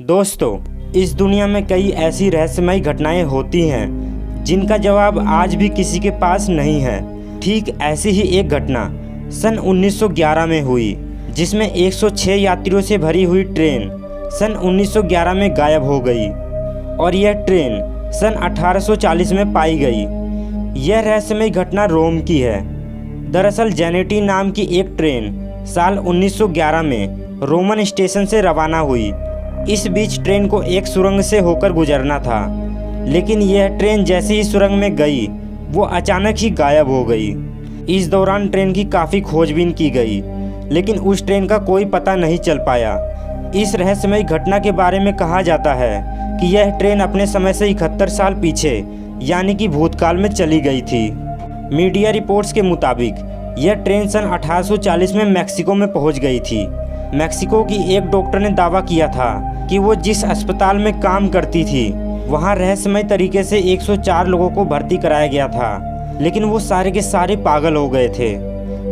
दोस्तों, इस दुनिया में कई ऐसी रहस्यमयी घटनाएं होती हैं जिनका जवाब आज भी किसी के पास नहीं है। ठीक ऐसी ही एक घटना सन 1911 में हुई, जिसमें 106 यात्रियों से भरी हुई ट्रेन सन 1911 में गायब हो गई और यह ट्रेन सन 1840 में पाई गई। यह रहस्यमयी घटना रोम की है। दरअसल जेनेटी नाम की एक ट्रेन साल 1911 में रोमन स्टेशन से रवाना हुई। इस बीच ट्रेन को एक सुरंग से होकर गुजरना था, लेकिन यह ट्रेन जैसे ही सुरंग में गई वो अचानक ही गायब हो गई। इस दौरान ट्रेन की काफ़ी खोजबीन की गई, लेकिन उस ट्रेन का कोई पता नहीं चल पाया। इस रहस्यमयी घटना के बारे में कहा जाता है कि यह ट्रेन अपने समय से 71 साल पीछे यानी कि भूतकाल में चली गई थी। मीडिया रिपोर्ट्स के मुताबिक यह ट्रेन सन 1840 में मैक्सिको में पहुंच गई थी। मैक्सिको की एक डॉक्टर ने दावा किया था कि वो जिस अस्पताल में काम करती थी वहां रहस्यमय तरीके से 104 लोगों को भर्ती कराया गया था, लेकिन वो सारे के सारे पागल हो गए थे।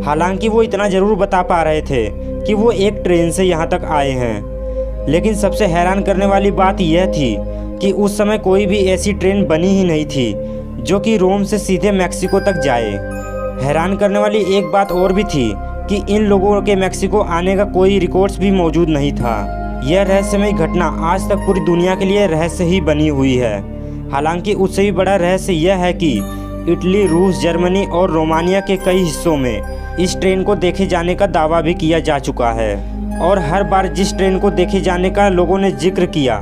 हालांकि वो इतना ज़रूर बता पा रहे थे कि वो एक ट्रेन से यहाँ तक आए हैं, लेकिन सबसे हैरान करने वाली बात यह थी कि उस समय कोई भी ऐसी ट्रेन बनी ही नहीं थी जो कि रोम से सीधे मैक्सिको तक जाए। हैरान करने वाली एक बात और भी थी कि इन लोगों के मैक्सिको आने का कोई रिकॉर्ड्स भी मौजूद नहीं था। यह रहस्यमयी घटना आज तक पूरी दुनिया के लिए रहस्य ही बनी हुई है। हालांकि उससे भी बड़ा रहस्य यह है कि इटली, रूस, जर्मनी और रोमानिया के कई हिस्सों में इस ट्रेन को देखे जाने का दावा भी किया जा चुका है, और हर बार जिस ट्रेन को देखे जाने का लोगों ने जिक्र किया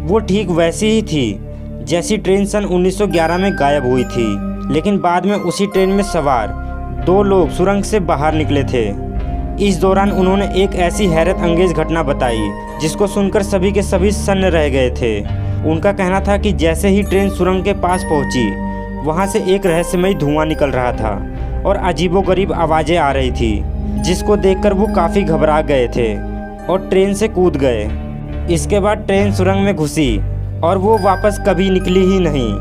वो ठीक वैसी ही थी जैसी ट्रेन सन 1911 में गायब हुई थी। लेकिन बाद में उसी ट्रेन में सवार 2 लोग सुरंग से बाहर निकले थे। इस दौरान उन्होंने एक ऐसी हैरत अंगेज घटना बताई जिसको सुनकर सभी के सभी सन्न रह गए थे। उनका कहना था कि जैसे ही ट्रेन सुरंग के पास पहुंची, वहां से एक रहस्यमयी धुआं निकल रहा था और अजीबोगरीब आवाज़ें आ रही थी, जिसको देखकर वो काफ़ी घबरा गए थे और ट्रेन से कूद गए। इसके बाद ट्रेन सुरंग में घुसी और वो वापस कभी निकली ही नहीं,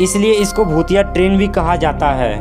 इसलिए इसको भूतिया ट्रेन भी कहा जाता है।